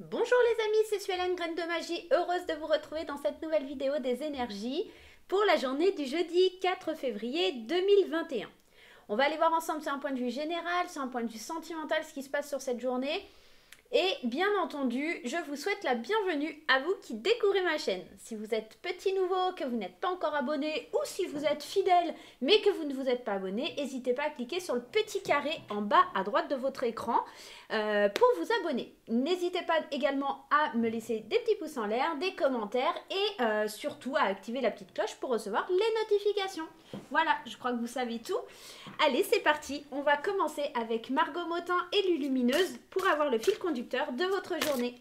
Bonjour les amis, c'est Suelen, Graine de Magie, heureuse de vous retrouver dans cette nouvelle vidéo des énergies pour la journée du jeudi 4 février 2021. On va aller voir ensemble sur un point de vue général, sur un point de vue sentimental ce qui se passe sur cette journée. Et bien entendu, je vous souhaite la bienvenue à vous qui découvrez ma chaîne. Si vous êtes petit nouveau, que vous n'êtes pas encore abonné ou si vous êtes fidèle mais que vous ne vous êtes pas abonné, n'hésitez pas à cliquer sur le petit carré en bas à droite de votre écran pour vous abonner. N'hésitez pas également à me laisser des petits pouces en l'air, des commentaires et surtout à activer la petite cloche pour recevoir les notifications. Voilà, je crois que vous savez tout. Allez, c'est parti. On va commencer avec Margot Motin et Lulumineuse pour avoir le fil conducteur de votre journée.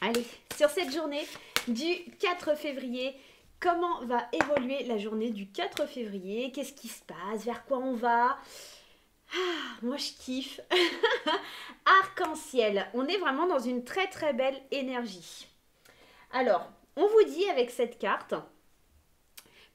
Allez, sur cette journée du 4 février, comment va évoluer la journée du 4 février? Qu'est-ce qui se passe? Vers quoi on va? Moi je kiffe. Arc-en-ciel. On est vraiment dans une très très belle énergie. Alors, on vous dit avec cette carte,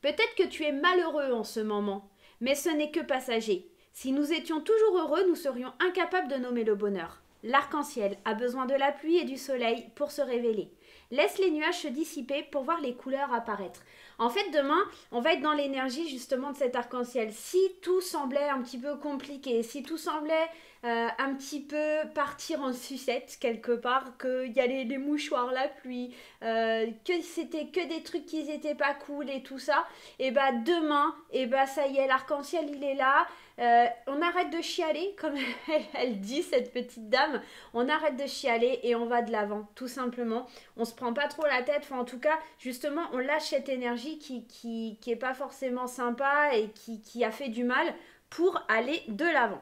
peut-être que tu es malheureux en ce moment, mais ce n'est que passager. Si nous étions toujours heureux, nous serions incapables de nommer le bonheur. L'arc-en-ciel a besoin de la pluie et du soleil pour se révéler. Laisse les nuages se dissiper pour voir les couleurs apparaître. En fait, demain, on va être dans l'énergie justement de cet arc-en-ciel. Si tout semblait un petit peu compliqué, si tout semblait un petit peu partir en sucette quelque part, qu'il y a les mouchoirs, la pluie, que c'était que des trucs qui n'étaient pas cool et tout ça, et bah demain, et bah ça y est, l'arc-en-ciel il est là. On arrête de chialer, comme elle dit, cette petite dame. On arrête de chialer et on va de l'avant, tout simplement. On se prend pas trop la tête. Enfin, en tout cas, justement, on lâche cette énergie qui est pas forcément sympa et qui a fait du mal pour aller de l'avant.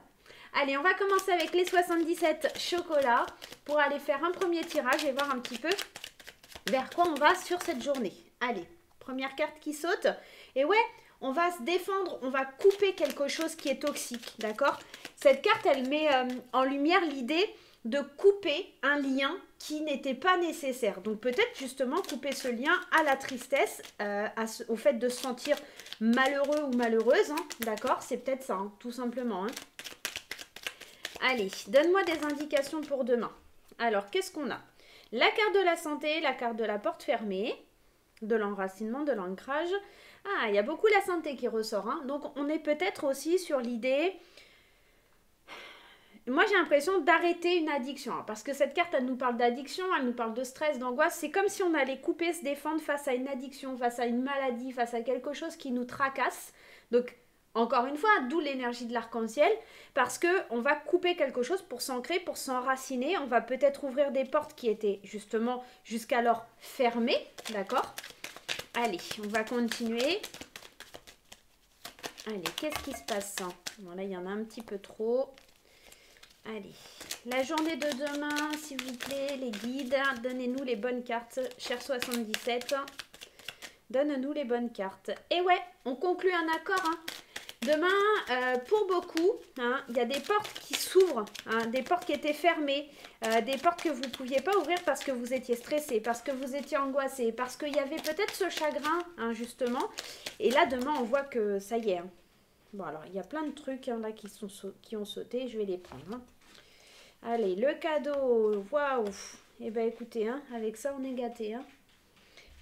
Allez, on va commencer avec les 77 chocolats pour aller faire un premier tirage et voir un petit peu vers quoi on va sur cette journée. Allez, première carte qui saute. Et ouais, on va se défendre, on va couper quelque chose qui est toxique, d'accord? Cette carte, elle met en lumière l'idée de couper un lien qui n'était pas nécessaire. Donc peut-être justement couper ce lien à la tristesse, au fait de se sentir malheureux ou malheureuse, hein, d'accord? C'est peut-être ça, hein, tout simplement. Hein. Allez, donne-moi des indications pour demain. Alors, qu'est-ce qu'on a? La carte de la santé, la carte de la porte fermée, de l'enracinement, de l'ancrage. Ah, il y a beaucoup la santé qui ressort. Hein. Donc, on est peut-être aussi sur l'idée... Moi, j'ai l'impression d'arrêter une addiction. Hein, parce que cette carte, elle nous parle d'addiction, elle nous parle de stress, d'angoisse. C'est comme si on allait couper, se défendre face à une addiction, face à une maladie, face à quelque chose qui nous tracasse. Donc, encore une fois, d'où l'énergie de l'arc-en-ciel, parce qu'on va couper quelque chose pour s'ancrer, pour s'enraciner. On va peut-être ouvrir des portes qui étaient justement jusqu'alors fermées, d'accord? Allez, on va continuer. Allez, qu'est-ce qui se passe? Bon, là, il y en a un petit peu trop. Allez, la journée de demain, s'il vous plaît, les guides, donnez-nous les bonnes cartes, cher 77. Donne-nous les bonnes cartes. Et ouais, on conclut un accord, hein. Demain, pour beaucoup, hein, il y a des portes qui s'ouvrent, hein, des portes qui étaient fermées, des portes que vous ne pouviez pas ouvrir parce que vous étiez stressé, parce que vous étiez angoissé, parce qu'il y avait peut-être ce chagrin, hein, justement. Et là, demain, on voit que ça y est. Hein. Bon, alors, il y a plein de trucs hein, là qui ont sauté, je vais les prendre. Hein. Allez, le cadeau, waouh. Eh bien, écoutez, hein, avec ça, on est gâtés. Hein.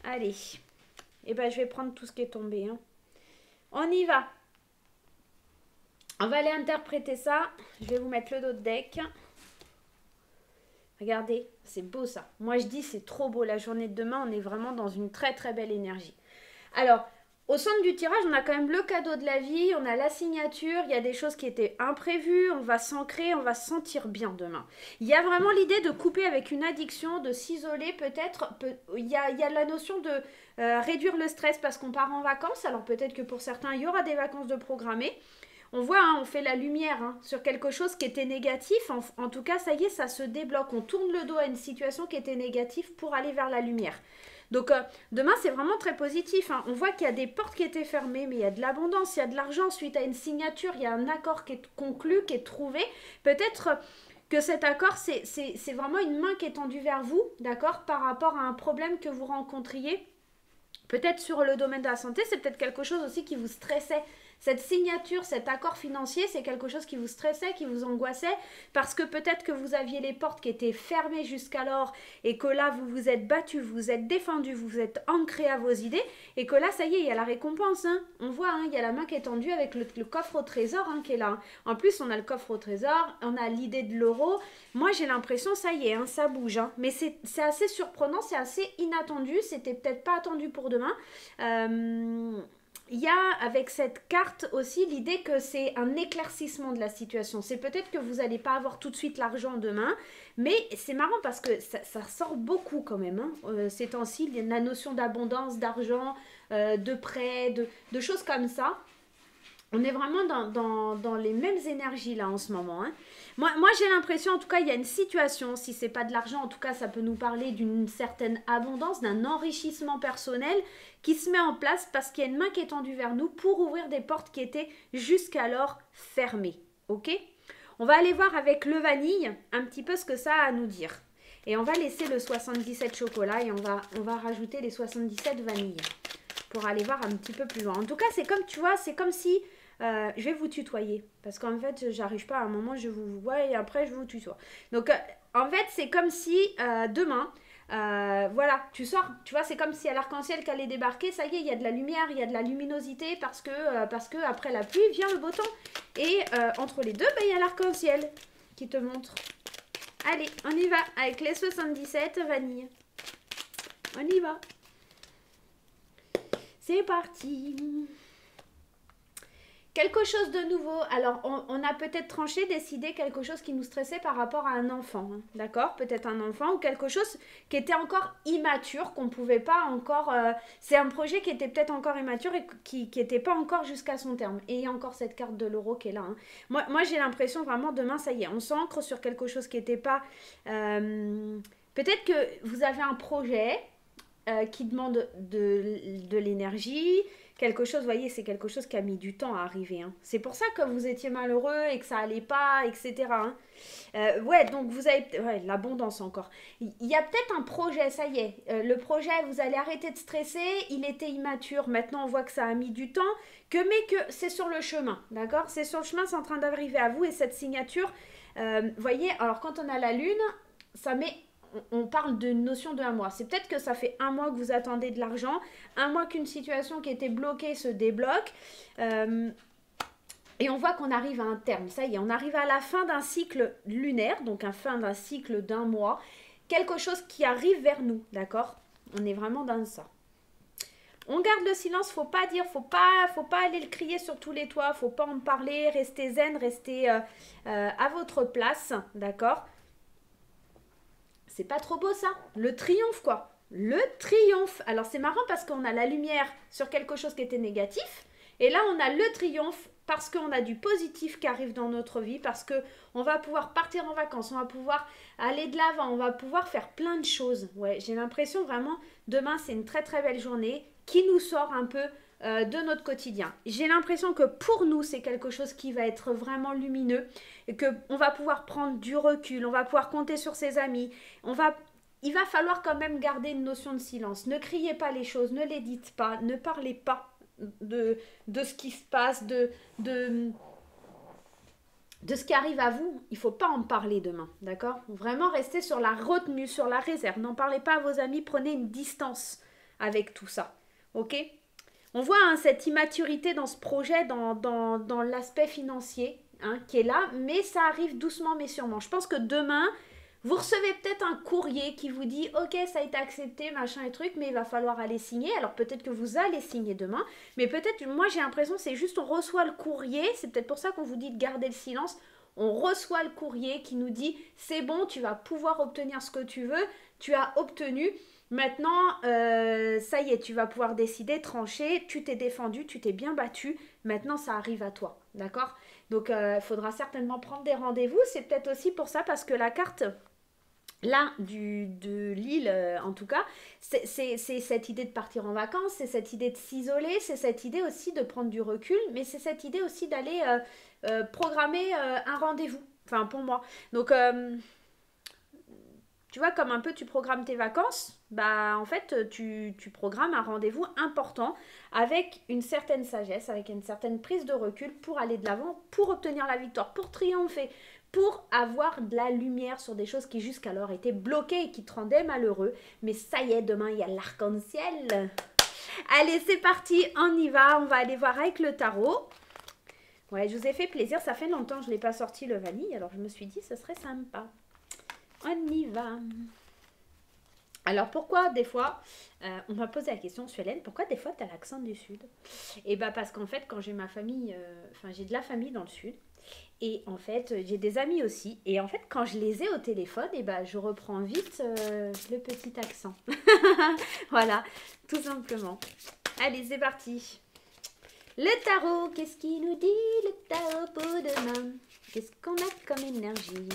Allez, eh bien, je vais prendre tout ce qui est tombé. Hein. On y va. On va aller interpréter ça. Je vais vous mettre le dos de deck. Regardez, c'est beau ça. Moi je dis c'est trop beau. La journée de demain, on est vraiment dans une très très belle énergie. Alors, au centre du tirage, on a quand même le cadeau de la vie. On a la signature. Il y a des choses qui étaient imprévues. On va s'ancrer, on va se sentir bien demain. Il y a vraiment l'idée de couper avec une addiction, de s'isoler peut-être. Il y a la notion de réduire le stress parce qu'on part en vacances. Alors peut-être que pour certains, il y aura des vacances de programmer. On voit, hein, on fait la lumière hein, sur quelque chose qui était négatif. En tout cas, ça y est, ça se débloque. On tourne le dos à une situation qui était négative pour aller vers la lumière. Donc, demain, c'est vraiment très positif. Hein. On voit qu'il y a des portes qui étaient fermées, mais il y a de l'abondance, il y a de l'argent suite à une signature, il y a un accord qui est conclu, qui est trouvé. Peut-être que cet accord, c'est vraiment une main qui est tendue vers vous, d'accord, par rapport à un problème que vous rencontriez. Peut-être sur le domaine de la santé, c'est peut-être quelque chose aussi qui vous stressait, Cette signature, cet accord financier, c'est quelque chose qui vous stressait, qui vous angoissait, parce que peut-être que vous aviez les portes qui étaient fermées jusqu'alors et que là, vous vous êtes battu, vous vous êtes défendu, vous vous êtes ancré à vos idées et que là, ça y est, il y a la récompense. Hein. On voit, hein, il y a la main qui est tendue avec le coffre au trésor hein, qui est là. En plus, on a le coffre au trésor, on a l'idée de l'euro. Moi, j'ai l'impression, ça y est, hein, ça bouge. Hein. Mais c'est assez surprenant, c'est assez inattendu. C'était peut-être pas attendu pour demain. Il y a avec cette carte aussi l'idée que c'est un éclaircissement de la situation. C'est peut-être que vous n'allez pas avoir tout de suite l'argent demain, mais c'est marrant parce que ça ressort beaucoup quand même. Hein. Ces temps-ci, il y a la notion d'abondance, d'argent, de prêt, de choses comme ça. On est vraiment dans les mêmes énergies là en ce moment. Hein. Moi j'ai l'impression, en tout cas, il y a une situation, si c'est pas de l'argent, en tout cas, ça peut nous parler d'une certaine abondance, d'un enrichissement personnel qui se met en place parce qu'il y a une main qui est tendue vers nous pour ouvrir des portes qui étaient jusqu'alors fermées. Ok? On va aller voir avec le vanille un petit peu ce que ça a à nous dire. Et on va laisser le 77 chocolat et on va rajouter les 77 vanilles pour aller voir un petit peu plus loin. En tout cas, c'est comme, tu vois, c'est comme si... je vais vous tutoyer parce qu'en fait j'arrive pas à un moment, je vous vois et après je vous tutoie. Donc en fait c'est comme si demain voilà, tu sors, tu vois, c'est comme si à l'arc-en-ciel qui allait débarquer, ça y est, il y a de la lumière, il y a de la luminosité parce que après la pluie vient le beau temps et entre les deux, il y a l'arc-en-ciel qui te montre. Allez, on y va avec les 77 vanilles. On y va. C'est parti. Quelque chose de nouveau. Alors, on a peut-être tranché, décidé quelque chose qui nous stressait par rapport à un enfant. Hein, d'accord? Peut-être un enfant ou quelque chose qui était encore immature, qu'on ne pouvait pas encore... c'est un projet qui était peut-être encore immature et qui n'était pas encore jusqu'à son terme. Et il y a encore cette carte de l'euro qui est là. Hein. Moi j'ai l'impression vraiment, demain, ça y est, on s'ancre sur quelque chose qui n'était pas... peut-être que vous avez un projet qui demande de l'énergie... Quelque chose, vous voyez, c'est quelque chose qui a mis du temps à arriver. Hein. C'est pour ça que vous étiez malheureux et que ça allait pas, etc. Hein. Ouais, donc vous avez... Ouais, l'abondance encore. Il y a peut-être un projet, ça y est. Le projet, vous allez arrêter de stresser. Il était immature. Maintenant, on voit que ça a mis du temps. Mais que c'est sur le chemin, d'accord? C'est sur le chemin, c'est en train d'arriver à vous. Et cette signature, vous voyez, alors quand on a la lune, ça met... On parle d'une notion de 1 mois. C'est peut-être que ça fait 1 mois que vous attendez de l'argent, 1 mois qu'une situation qui était bloquée se débloque. Et on voit qu'on arrive à un terme. Ça y est, on arrive à la fin d'un cycle lunaire, donc à la fin d'un cycle d'1 mois. Quelque chose qui arrive vers nous, d'accord? On est vraiment dans ça. On garde le silence, faut pas dire, faut pas aller le crier sur tous les toits, faut pas en parler, restez zen, restez à votre place, d'accord? C'est pas trop beau ça? Le triomphe quoi. Le triomphe. Alors c'est marrant parce qu'on a la lumière sur quelque chose qui était négatif. Et là on a le triomphe parce qu'on a du positif qui arrive dans notre vie. Parce qu'on va pouvoir partir en vacances. On va pouvoir aller de l'avant. On va pouvoir faire plein de choses. Ouais, j'ai l'impression vraiment demain c'est une très très belle journée qui nous sort un peu de notre quotidien. J'ai l'impression que pour nous, c'est quelque chose qui va être vraiment lumineux et qu'on va pouvoir prendre du recul, on va pouvoir compter sur ses amis, il va falloir quand même garder une notion de silence. Ne criez pas les choses, ne les dites pas, ne parlez pas de ce qui se passe, de ce qui arrive à vous. Il ne faut pas en parler demain, d'accord? Vraiment restez sur la retenue, sur la réserve. N'en parlez pas à vos amis, prenez une distance avec tout ça, ok? On voit hein, cette immaturité dans ce projet, dans l'aspect financier hein, qui est là, mais ça arrive doucement mais sûrement. Je pense que demain, vous recevez peut-être un courrier qui vous dit « Ok, ça a été accepté, machin et truc, mais il va falloir aller signer. » Alors peut-être que vous allez signer demain, mais peut-être, moi j'ai l'impression c'est juste on reçoit le courrier, c'est peut-être pour ça qu'on vous dit de garder le silence. On reçoit le courrier qui nous dit « C'est bon, tu vas pouvoir obtenir ce que tu veux, tu as obtenu. » Maintenant, ça y est, tu vas pouvoir décider, trancher, tu t'es défendu, tu t'es bien battu, maintenant ça arrive à toi, d'accord? Donc, il faudra certainement prendre des rendez-vous, c'est peut-être aussi pour ça, parce que la carte, là, de l'île, en tout cas, c'est cette idée de partir en vacances, c'est cette idée de s'isoler, c'est cette idée aussi de prendre du recul, mais c'est cette idée aussi d'aller programmer un rendez-vous, enfin pour moi. Donc... Tu vois, comme un peu tu programmes tes vacances, bah en fait, tu programmes un rendez-vous important avec une certaine sagesse, avec une certaine prise de recul pour aller de l'avant, pour obtenir la victoire, pour triompher, pour avoir de la lumière sur des choses qui jusqu'alors étaient bloquées et qui te rendaient malheureux. Mais ça y est, demain, il y a l'arc-en-ciel. Allez, c'est parti, on y va. On va aller voir avec le tarot. Ouais, je vous ai fait plaisir. Ça fait longtemps que je ne l'ai pas sorti, le vanille. Alors, je me suis dit, ce serait sympa. On y va. Alors, pourquoi des fois, on m'a posé la question, Suélène, pourquoi des fois, tu as l'accent du Sud? Et bah parce qu'en fait, quand j'ai ma famille, j'ai de la famille dans le Sud. Et en fait, j'ai des amis aussi. Et en fait, quand je les ai au téléphone, et ben, je reprends vite le petit accent. Voilà, tout simplement. Allez, c'est parti. Le tarot, qu'est-ce qu'il nous dit, le tarot pour demain? Qu'est-ce qu'on a comme énergie?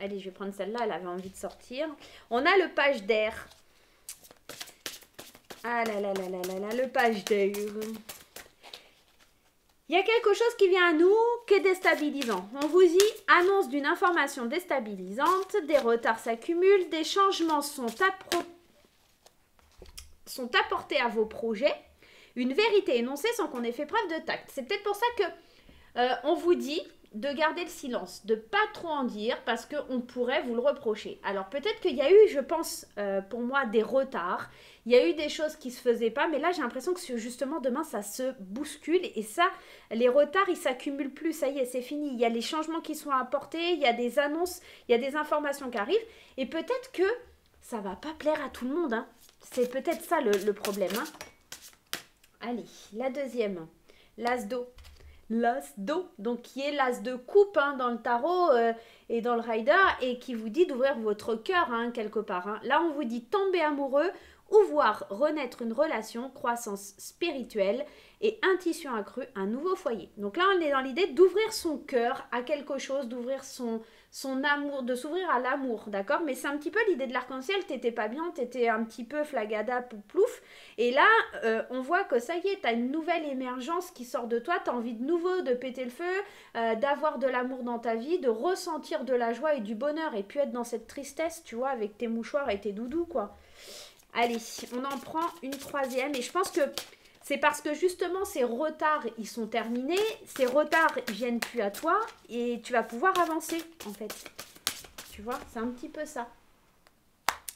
Allez, je vais prendre celle-là, elle avait envie de sortir. On a le page d'air. Ah là là là là là là, le page d'air. Il y a quelque chose qui vient à nous qui est déstabilisant. On vous dit annonce d'une information déstabilisante, des retards s'accumulent, des changements sont apportés à vos projets, une vérité énoncée sans qu'on ait fait preuve de tact. C'est peut-être pour ça que on vous dit de garder le silence, de pas trop en dire parce qu'on pourrait vous le reprocher. Alors peut-être qu'il y a eu, je pense, pour moi, des retards. Il y a eu des choses qui se faisaient pas, mais là j'ai l'impression que justement demain ça se bouscule et ça, les retards ils s'accumulent plus, ça y est c'est fini. Il y a les changements qui sont apportés, il y a des annonces, il y a des informations qui arrivent et peut-être que ça va pas plaire à tout le monde. Hein. C'est peut-être ça le problème. Hein. Allez, la deuxième, l'as d'eau. L'as d'eau, donc qui est l'as de coupe hein, dans le tarot et dans le rider et qui vous dit d'ouvrir votre cœur hein, quelque part. Hein. Là on vous dit tomber amoureux ou voir renaître une relation, croissance spirituelle et intuition accrue, un nouveau foyer. Donc là, on est dans l'idée d'ouvrir son cœur à quelque chose, d'ouvrir son amour, de s'ouvrir à l'amour, d'accord? Mais c'est un petit peu l'idée de l'arc-en-ciel, t'étais pas bien, t'étais un petit peu flagada, plouf. Et là, on voit que ça y est, t'as une nouvelle émergence qui sort de toi, t'as envie de nouveau de péter le feu, d'avoir de l'amour dans ta vie, de ressentir de la joie et du bonheur et puis être dans cette tristesse, tu vois, avec tes mouchoirs et tes doudous, quoi. Allez, on en prend une troisième et je pense que c'est parce que justement ces retards ils sont terminés, ces retards ils viennent plus à toi et tu vas pouvoir avancer en fait. Tu vois, c'est un petit peu ça.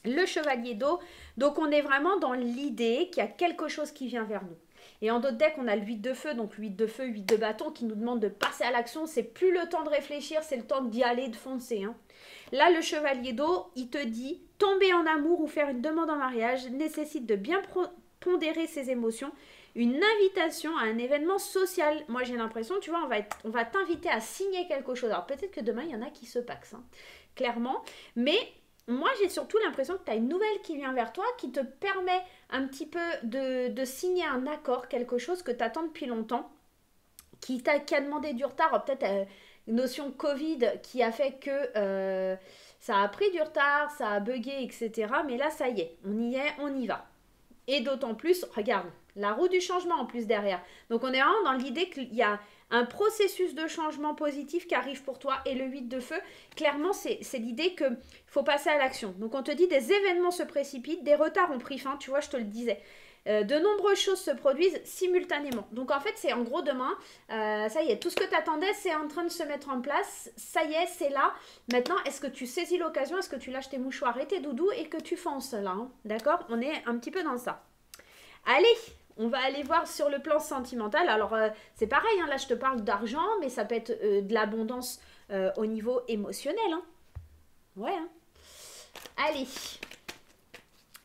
Le chevalier d'eau, donc on est vraiment dans l'idée qu'il y a quelque chose qui vient vers nous. Et en d'autres decks, on a le 8 de feu, donc 8 de feu, 8 de bâton qui nous demande de passer à l'action. C'est plus le temps de réfléchir, c'est le temps d'y aller, de foncer. Hein. Là, le chevalier d'eau, il te dit tomber en amour ou faire une demande en mariage nécessite de bien pondérer ses émotions. Une invitation à un événement social. Moi, j'ai l'impression, tu vois, on va t'inviter à signer quelque chose. Alors, peut-être que demain, il y en a qui se paxent, hein, clairement. Mais moi, j'ai surtout l'impression que tu as une nouvelle qui vient vers toi, qui te permet un petit peu de signer un accord, quelque chose que tu attends depuis longtemps, qui a demandé du retard, peut-être une notion Covid qui a fait que ça a pris du retard, ça a bugué, etc. Mais là, ça y est, on y va. Et d'autant plus, regarde, la roue du changement en plus derrière. Donc, on est vraiment dans l'idée qu'il y a un processus de changement positif qui arrive pour toi. Et le 8 de feu, clairement, c'est l'idée qu'il faut passer à l'action. Donc, on te dit des événements se précipitent, des retards ont pris fin, tu vois, je te le disais. De nombreuses choses se produisent simultanément. Donc en fait, c'est en gros demain, ça y est, tout ce que tu attendais, c'est en train de se mettre en place. Ça y est, c'est là. Maintenant, est-ce que tu saisis l'occasion? Est-ce que tu lâches tes mouchoirs et tes doudous et que tu fonces là hein. D'accord? On est un petit peu dans ça. Allez, on va aller voir sur le plan sentimental. Alors, c'est pareil, hein, là je te parle d'argent, mais ça peut être de l'abondance au niveau émotionnel. Hein. Ouais. Hein. Allez,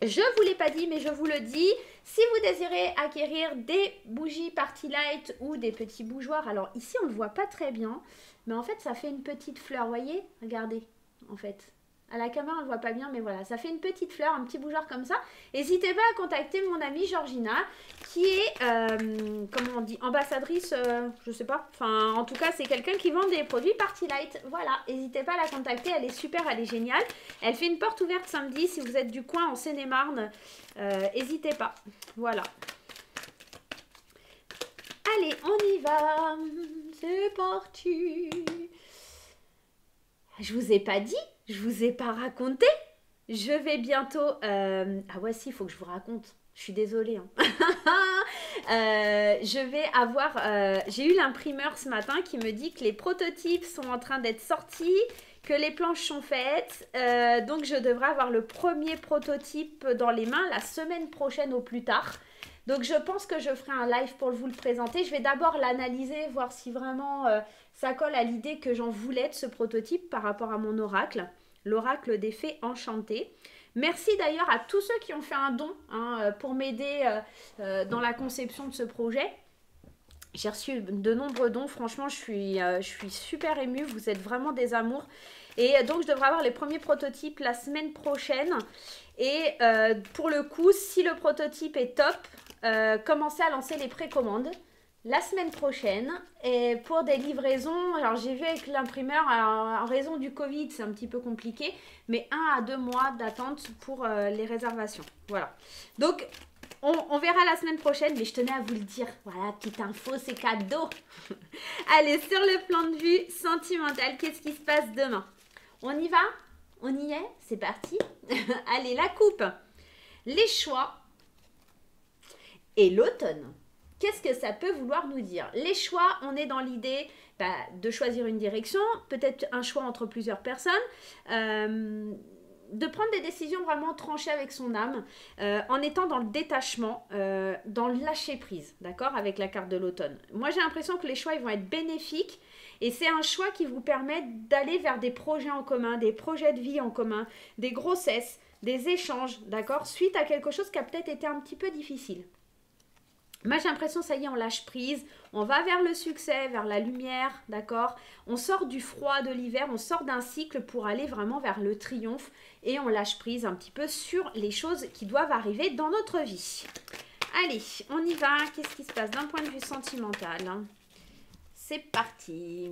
je ne vous l'ai pas dit, mais je vous le dis. Si vous désirez acquérir des bougies Party Light ou des petits bougeoirs, alors ici on ne le voit pas très bien, mais en fait ça fait une petite fleur, vous voyez? Regardez, en fait. À la caméra on ne le voit pas bien, mais voilà, ça fait une petite fleur, un petit bougeoir comme ça. N'hésitez pas à contacter mon amie Georgina, qui est, comment on dit, ambassadrice, je sais pas. Enfin, en tout cas, c'est quelqu'un qui vend des produits Party Light. Voilà, n'hésitez pas à la contacter, elle est super, elle est géniale. Elle fait une porte ouverte samedi, si vous êtes du coin en Seine-et-Marne, n'hésitez pas. Voilà. Allez, on y va. C'est parti. Je vous ai pas dit, je vous ai pas raconté. Je vais bientôt... Ah ouais, si, il faut que je vous raconte. Je suis désolée. Hein. Je vais avoir... J'ai eu l'imprimeur ce matin qui me dit que les prototypes sont en train d'être sortis, que les planches sont faites. Donc, je devrais avoir le premier prototype dans les mains la semaine prochaine au plus tard. Donc, je pense que je ferai un live pour vous le présenter. Je vais d'abord l'analyser, voir si vraiment ça colle à l'idée que j'en voulais de ce prototype par rapport à mon oracle. L'oracle des fées enchantées. Merci d'ailleurs à tous ceux qui ont fait un don pour m'aider dans la conception de ce projet. J'ai reçu de nombreux dons. Franchement, je suis super émue. Vous êtes vraiment des amours. Et donc, je devrais avoir les premiers prototypes la semaine prochaine. Et pour le coup, si le prototype est top, commencez à lancer les précommandes la semaine prochaine. Et pour des livraisons, alors j'ai vu avec l'imprimeur, en raison du Covid, c'est un petit peu compliqué, mais 1 à 2 mois d'attente pour les réservations. Voilà. Donc, on verra la semaine prochaine, mais je tenais à vous le dire. Voilà, petite info, c'est cadeau. Allez, sur le plan de vue sentimental, qu'est-ce qui se passe demain? On y va? On y est? C'est parti. Allez, la coupe. Les choix et l'automne. Qu'est-ce que ça peut vouloir nous dire? Les choix, on est dans l'idée de choisir une direction, peut-être un choix entre plusieurs personnes, de prendre des décisions vraiment tranchées avec son âme, en étant dans le détachement, dans le lâcher-prise, d'accord, avec la carte de l'automne. Moi, j'ai l'impression que les choix, ils vont être bénéfiques, et c'est un choix qui vous permet d'aller vers des projets en commun, des projets de vie en commun, des grossesses, des échanges, d'accord, suite à quelque chose qui a peut-être été un petit peu difficile. Moi, j'ai l'impression, ça y est, on lâche prise, on va vers le succès, vers la lumière, d'accord? On sort du froid de l'hiver, on sort d'un cycle pour aller vraiment vers le triomphe et on lâche prise un petit peu sur les choses qui doivent arriver dans notre vie. Allez, on y va. Qu'est-ce qui se passe d'un point de vue sentimental? C'est parti.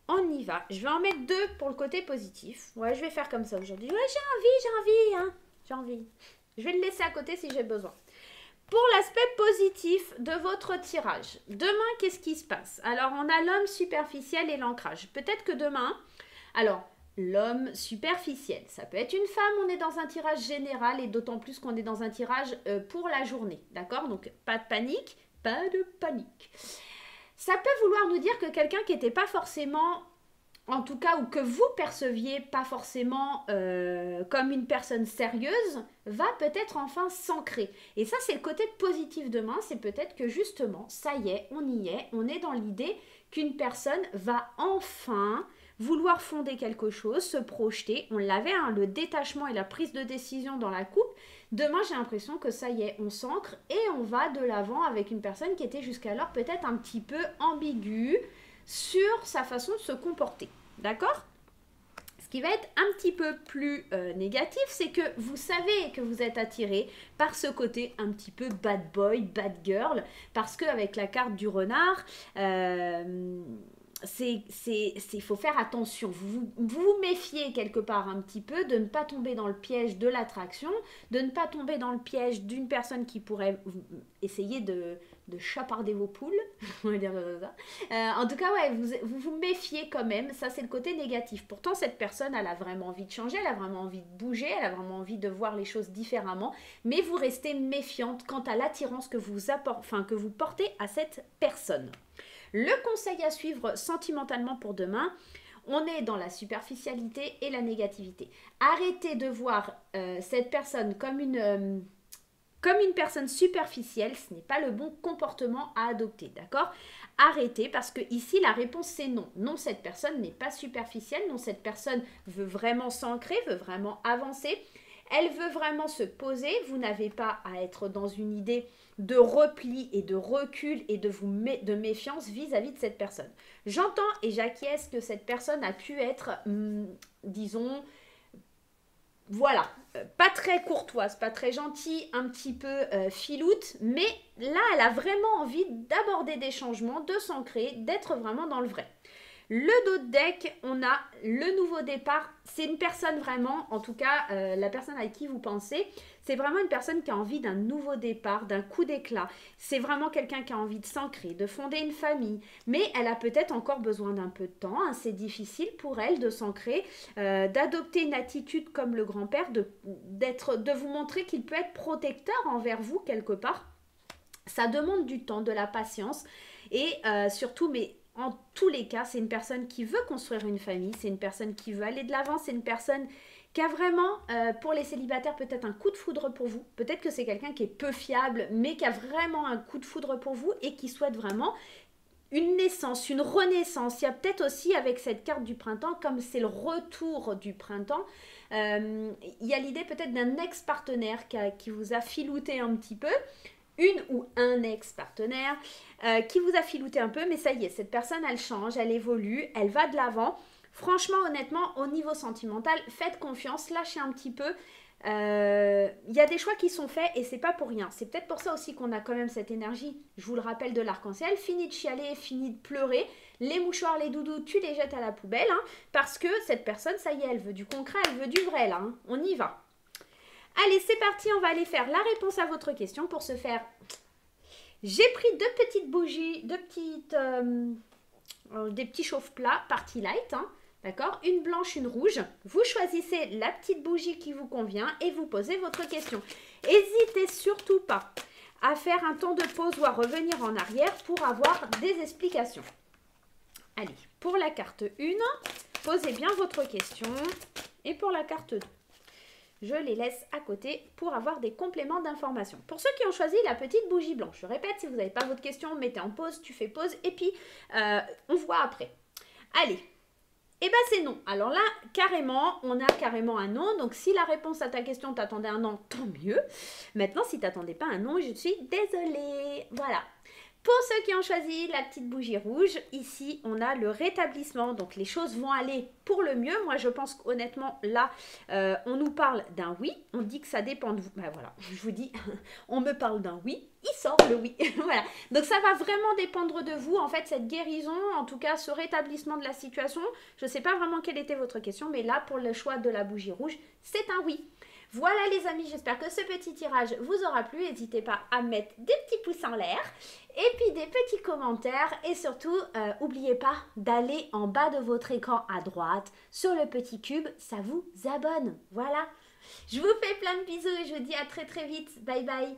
On y va. Je vais en mettre 2 pour le côté positif. Ouais, je vais faire comme ça aujourd'hui. Ouais, j'ai envie. Je vais le laisser à côté si j'ai besoin. Pour l'aspect positif de votre tirage, demain, qu'est-ce qui se passe? Alors, on a l'homme superficiel et l'ancrage. Peut-être que demain, alors, l'homme superficiel, ça peut être une femme, on est dans un tirage général et d'autant plus qu'on est dans un tirage pour la journée, d'accord? Donc, pas de panique, pas de panique. Ça peut vouloir nous dire que quelqu'un qui n'était pas forcément... en tout cas, ou que vous perceviez pas forcément comme une personne sérieuse, va peut-être enfin s'ancrer. Et ça, c'est le côté positif demain, c'est peut-être que justement, ça y est, on est dans l'idée qu'une personne va enfin vouloir fonder quelque chose, se projeter. On l'avait, le détachement et la prise de décision dans la coupe. Demain, j'ai l'impression que ça y est, on s'ancre et on va de l'avant avec une personne qui était jusqu'alors peut-être un petit peu ambiguë sur sa façon de se comporter, d'accord? Ce qui va être un petit peu plus négatif, c'est que vous savez que vous êtes attiré par ce côté un petit peu bad boy, bad girl, parce qu'avec la carte du renard, il faut faire attention, vous méfiez quelque part un petit peu de ne pas tomber dans le piège de l'attraction, de ne pas tomber dans le piège d'une personne qui pourrait essayer de chaparder vos poules, on va dire ça. En tout cas, ouais, vous méfiez quand même, ça c'est le côté négatif. Pourtant, cette personne, elle a vraiment envie de changer, elle a vraiment envie de bouger, elle a vraiment envie de voir les choses différemment, mais vous restez méfiante quant à l'attirance que vous portez à cette personne. Le conseil à suivre sentimentalement pour demain, on est dans la superficialité et la négativité. Arrêtez de voir cette personne comme une personne superficielle, ce n'est pas le bon comportement à adopter, d'accord? Arrêtez, parce que ici la réponse c'est non. Non, cette personne n'est pas superficielle, non, cette personne veut vraiment s'ancrer, veut vraiment avancer. Elle veut vraiment se poser, vous n'avez pas à être dans une idée de repli et de recul et de méfiance vis-à-vis de cette personne. J'entends et j'acquiesce que cette personne a pu être, disons, voilà, pas très courtoise, pas très gentille, un petit peu filoute, mais là, elle a vraiment envie d'aborder des changements, de s'ancrer, d'être vraiment dans le vrai. Le dos de deck, on a le nouveau départ. C'est une personne vraiment, en tout cas, la personne avec qui vous pensez, c'est vraiment une personne qui a envie d'un nouveau départ, d'un coup d'éclat. C'est vraiment quelqu'un qui a envie de s'ancrer, de fonder une famille. Mais elle a peut-être encore besoin d'un peu de temps. Hein. C'est difficile pour elle de s'ancrer, d'adopter une attitude comme le grand-père, de vous montrer qu'il peut être protecteur envers vous quelque part. Ça demande du temps, de la patience et surtout, mais en tous les cas, c'est une personne qui veut construire une famille, c'est une personne qui veut aller de l'avant, c'est une personne qui a vraiment, pour les célibataires, peut-être un coup de foudre pour vous. Peut-être que c'est quelqu'un qui est peu fiable, mais qui a vraiment un coup de foudre pour vous et qui souhaite vraiment une naissance, une renaissance. Il y a peut-être aussi avec cette carte du printemps, comme c'est le retour du printemps, il y a l'idée peut-être d'un ex-partenaire qui vous a filouté un petit peu, une ou un ex-partenaire qui vous a filouté un peu, mais ça y est, cette personne, elle change, elle évolue, elle va de l'avant. Franchement, honnêtement, au niveau sentimental, faites confiance, lâchez un petit peu. Il y a des choix qui sont faits et c'est pas pour rien. C'est peut-être pour ça aussi qu'on a quand même cette énergie, je vous le rappelle, de l'arc-en-ciel. Fini de chialer, fini de pleurer. Les mouchoirs, les doudous, tu les jettes à la poubelle. Hein, parce que cette personne, ça y est, elle veut du concret, elle veut du vrai là. Hein, on y va. Allez, c'est parti, on va aller faire la réponse à votre question. Pour ce faire, j'ai pris deux petites bougies, des petits chauffe-plats, partie light, hein, d'accord? Une blanche, une rouge. Vous choisissez la petite bougie qui vous convient et vous posez votre question. N'hésitez surtout pas à faire un temps de pause ou à revenir en arrière pour avoir des explications. Allez, pour la carte 1, posez bien votre question. Et pour la carte 2, je les laisse à côté pour avoir des compléments d'information. Pour ceux qui ont choisi la petite bougie blanche, je répète, si vous n'avez pas votre question, mettez en pause, tu fais pause et puis on voit après. Allez, et bien c'est non. Alors là, carrément, on a carrément un non. Donc si la réponse à ta question, t'attendais un non, tant mieux. Maintenant, si t'attendais pas un non, je suis désolée. Voilà. Pour ceux qui ont choisi la petite bougie rouge, ici, on a le rétablissement. Donc, les choses vont aller pour le mieux. Moi, je pense qu'honnêtement, là, on nous parle d'un oui. On dit que ça dépend de vous. Ben voilà, je vous dis, on me parle d'un oui. Il sort le oui. Voilà. Donc, ça va vraiment dépendre de vous. En fait, cette guérison, en tout cas, ce rétablissement de la situation, je ne sais pas vraiment quelle était votre question, mais là, pour le choix de la bougie rouge, c'est un oui. Voilà les amis, j'espère que ce petit tirage vous aura plu. N'hésitez pas à mettre des petits pouces en l'air et puis des petits commentaires. Et surtout, n'oubliez pas d'aller en bas de votre écran à droite sur le petit cube, ça vous abonne. Voilà, je vous fais plein de bisous et je vous dis à très très vite. Bye bye.